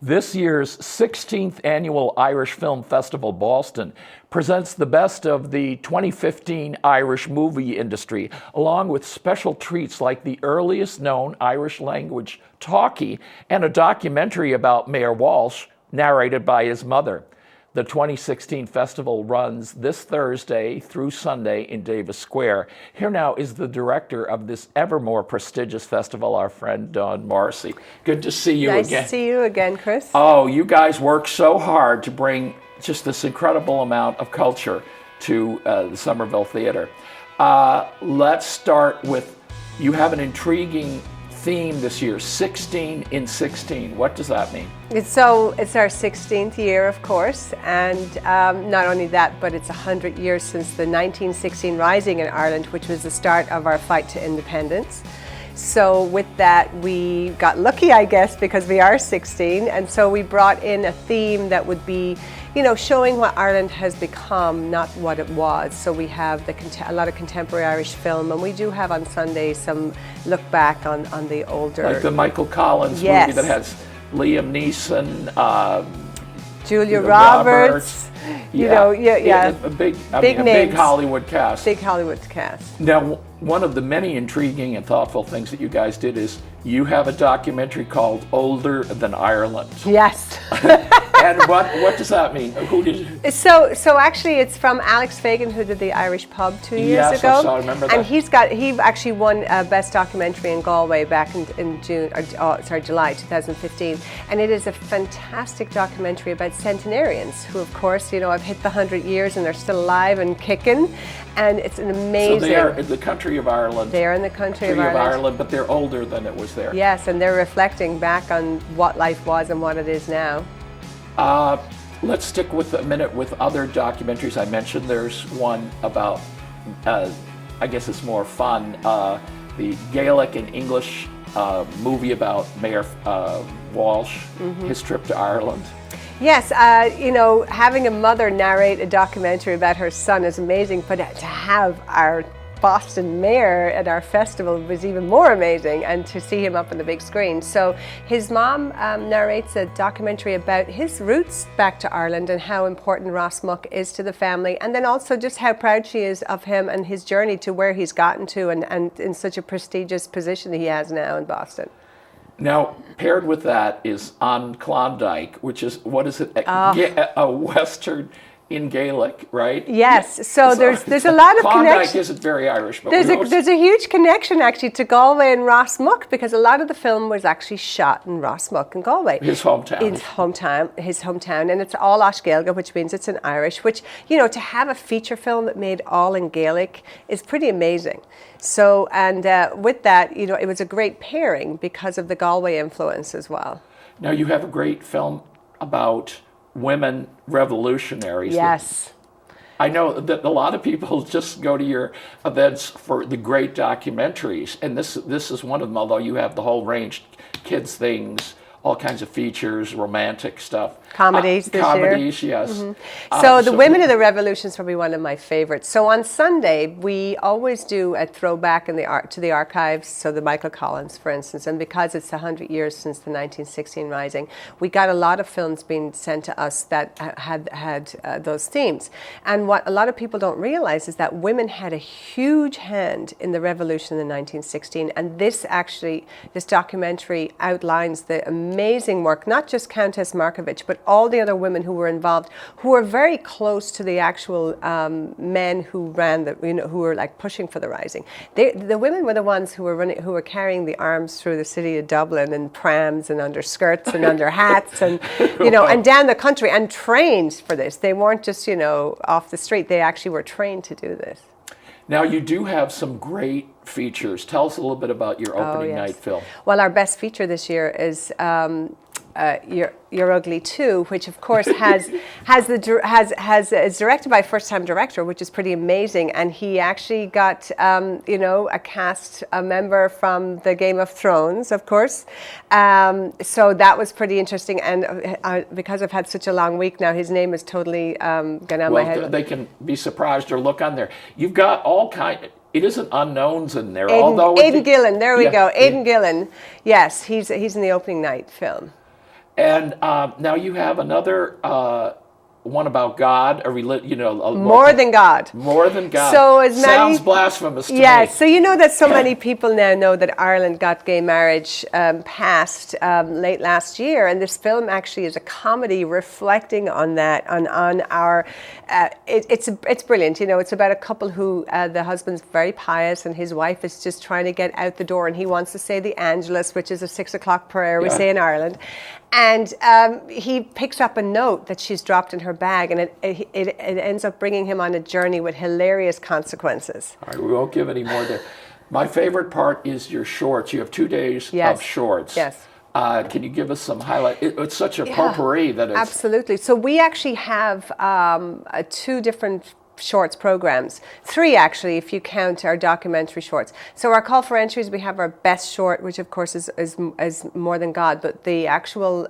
This year's 16th Annual Irish Film Festival, Boston, presents the best of the 2015 Irish movie industry, along with special treats like the earliest known Irish language talkie and a documentary about Mayor Walsh, narrated by his mother. The 2016 festival runs this Thursday through Sunday in Davis Square. Here now is the director of this ever more prestigious festival, our friend Dawn Morrissey. Good to see you again. Nice to see you again, Chris. Oh, you guys work so hard to bring just this incredible amount of culture to the Somerville Theater. Let's start with, you have an intriguing theme this year, 16 in 16. What does that mean? It's our 16th year, of course, and not only that, but it's 100 years since the 1916 Rising in Ireland, which was the start of our fight to independence. So with that, we got lucky, I guess, because we are 16, and so we brought in a theme that would be, showing what Ireland has become, not what it was. So we have a lot of contemporary Irish film, and we do have on Sunday some look back on the older... Like the Michael Collins movie that has Liam Neeson, Julia Roberts. A big Hollywood cast. Big Hollywood cast. Now, one of the many intriguing and thoughtful things that you guys did is you have a documentary called Older Than Ireland. Yes. And what does that mean? Who did? So actually, it's from Alex Fagan, who did the Irish Pub 2 years ago. Yes, I remember that. And he actually won Best Documentary in Galway back in July 2015. And it is a fantastic documentary about centenarians who, of course, have hit the 100 years and they're still alive and kicking. And it's an amazing... So they are in the country of Ireland. They are in the country of Ireland. But they're older than it was there. Yes, and they're reflecting back on what life was and what it is now. Let's stick with a minute with other documentaries. I mentioned there's one about, I guess it's more fun, the Gaelic and English movie about Mayor Walsh, his trip to Ireland. Yes, having a mother narrate a documentary about her son is amazing, but to have our Boston mayor at our festival was even more amazing, and to see him up on the big screen. So his mom narrates a documentary about his roots back to Ireland and how important Ross Muck is to the family, and then also just how proud she is of him and his journey to where he's gotten to and in such a prestigious position he has now in Boston. Now, paired with that is On Klondike, which is, what is it? A Western in Gaelic, right? Yes, so there's a lot of Klondike connection. isn't very Irish, but there's a huge connection actually to Galway and Ross Muck, because a lot of the film was actually shot in Ross Muck in Galway. His hometown, and it's all Ashgailga, which means it's in Irish, which, to have a feature film that made all in Gaelic is pretty amazing. So, and with that, it was a great pairing because of the Galway influence as well. Now you have a great film about women revolutionaries. Yes. I know that a lot of people just go to your events for the great documentaries, and this is one of them, although you have the whole range, kids things, all kinds of features, romantic stuff. Comedies this year. Comedies, yes. Mm-hmm. So the Women of the Revolution is probably one of my favorites. So on Sunday, we always do a throwback to the archives, so the Michael Collins, for instance, and because it's 100 years since the 1916 Rising, we got a lot of films being sent to us that had those themes. And what a lot of people don't realize is that women had a huge hand in the revolution in 1916, and this documentary outlines the amazing work, not just Countess Markovich, but all the other women who were involved, who were very close to the actual men who ran who were like pushing for the Rising. The women were the ones who were carrying the arms through the city of Dublin in prams and under skirts and under hats and and down the country, and trained for this. They weren't just off the street. They actually were trained to do this. Now, you do have some great features. Tell us a little bit about your opening night film. Well, our best feature this year is You're Ugly Too, which of course is directed by a first-time director, which is pretty amazing. And he actually got a cast member from the Game of Thrones, of course. So that was pretty interesting. And because I've had such a long week now, his name is totally gone out of my head. They can be surprised or look on there. You've got all kind. It isn't unknowns in there. Aidan Gillen, there we go. Aidan Gillen, yes, he's in the opening night film. And now you have another one about God, More than God. More than God. So as many, sounds blasphemous to me. Yeah, so you know that so many people now know that Ireland got gay marriage passed late last year, and this film actually is a comedy reflecting on that, on our. It's brilliant. You know, it's about a couple who the husband's very pious, and his wife is just trying to get out the door, and he wants to say the Angelus, which is a 6 o'clock prayer we say in Ireland, and he picks up a note that she's dropped in her bag, and it ends up bringing him on a journey with hilarious consequences. All right, we won't give any more there. My favorite part is your shorts. You have 2 days of shorts. Yes. Can you give us some highlight? It's such a potpourri that it's... Absolutely. So we actually have 2 different shorts programs, 3 actually if you count our documentary shorts. So our call for entries, we have our best short, which of course is More Than God, but the actual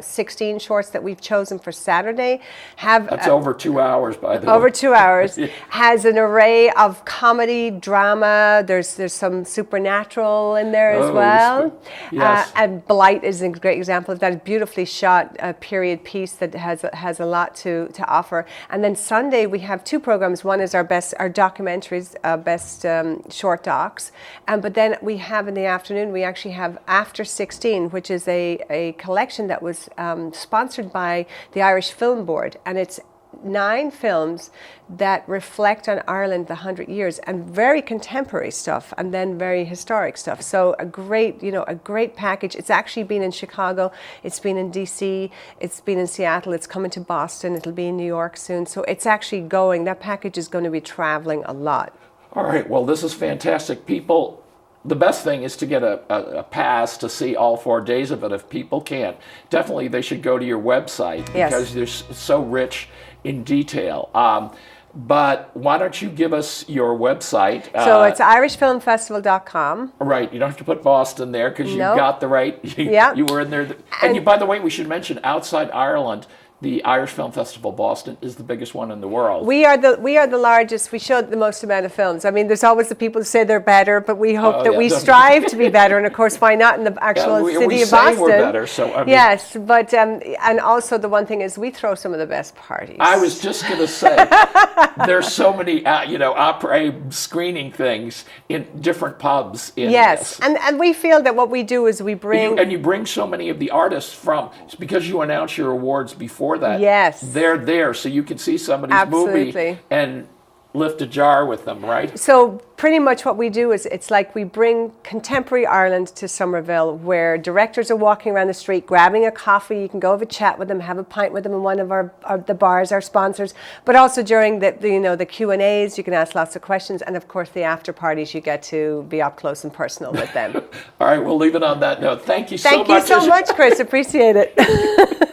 16 shorts that we've chosen for Saturday have... That's over 2 hours, by the way. Over 2 hours. Has an array of comedy, drama, there's some supernatural in there as well. Yes. And Blight is a great example of that. A beautifully shot period piece that has a lot to offer. And then Sunday we have 2 programs. One is our documentaries, best short docs, but then we have in the afternoon we actually have After 16, which is a collection that was sponsored by the Irish Film Board, and it's 9 films that reflect on Ireland the 100 years, and very contemporary stuff and then very historic stuff. So a great package. It's actually been in Chicago, it's been in DC, it's been in Seattle, it's coming to Boston, it'll be in New York soon. So it's actually that package is going to be traveling a lot. All right, well, this is fantastic. People, the best thing is to get a pass to see all 4 days of it. If people can't, definitely they should go to your website because they're so rich in detail. But why don't you give us your website? So it's irishfilmfestival.com. Right. You don't have to put Boston there because you got the right. You were in there. And by the way, we should mention outside Ireland, the Irish Film Festival Boston is the biggest one in the world. We are the largest. We show the most amount of films. I mean, there's always the people who say they're better, but we hope that we strive to be better. And of course, why not in the actual city of Boston? We're better. So I mean, yes, but and also the one thing is we throw some of the best parties. I was just going to say, there's so many opera screening things in different pubs. And we feel that what we do is we bring you bring so many of the artists from. It's because you announce your awards before that. Yes. They're there, so you can see somebody's movie and lift a jar with them, right? So pretty much what we do is it's like we bring contemporary Ireland to Somerville, where directors are walking around the street grabbing a coffee. You can go have a chat with them, have a pint with them in one of the bars, our sponsors. But also during the Q&As, you can ask lots of questions, and of course the after parties, you get to be up close and personal with them. All right, we'll leave it on that note. Thank you so much. Thank you so much, Chris. Appreciate it.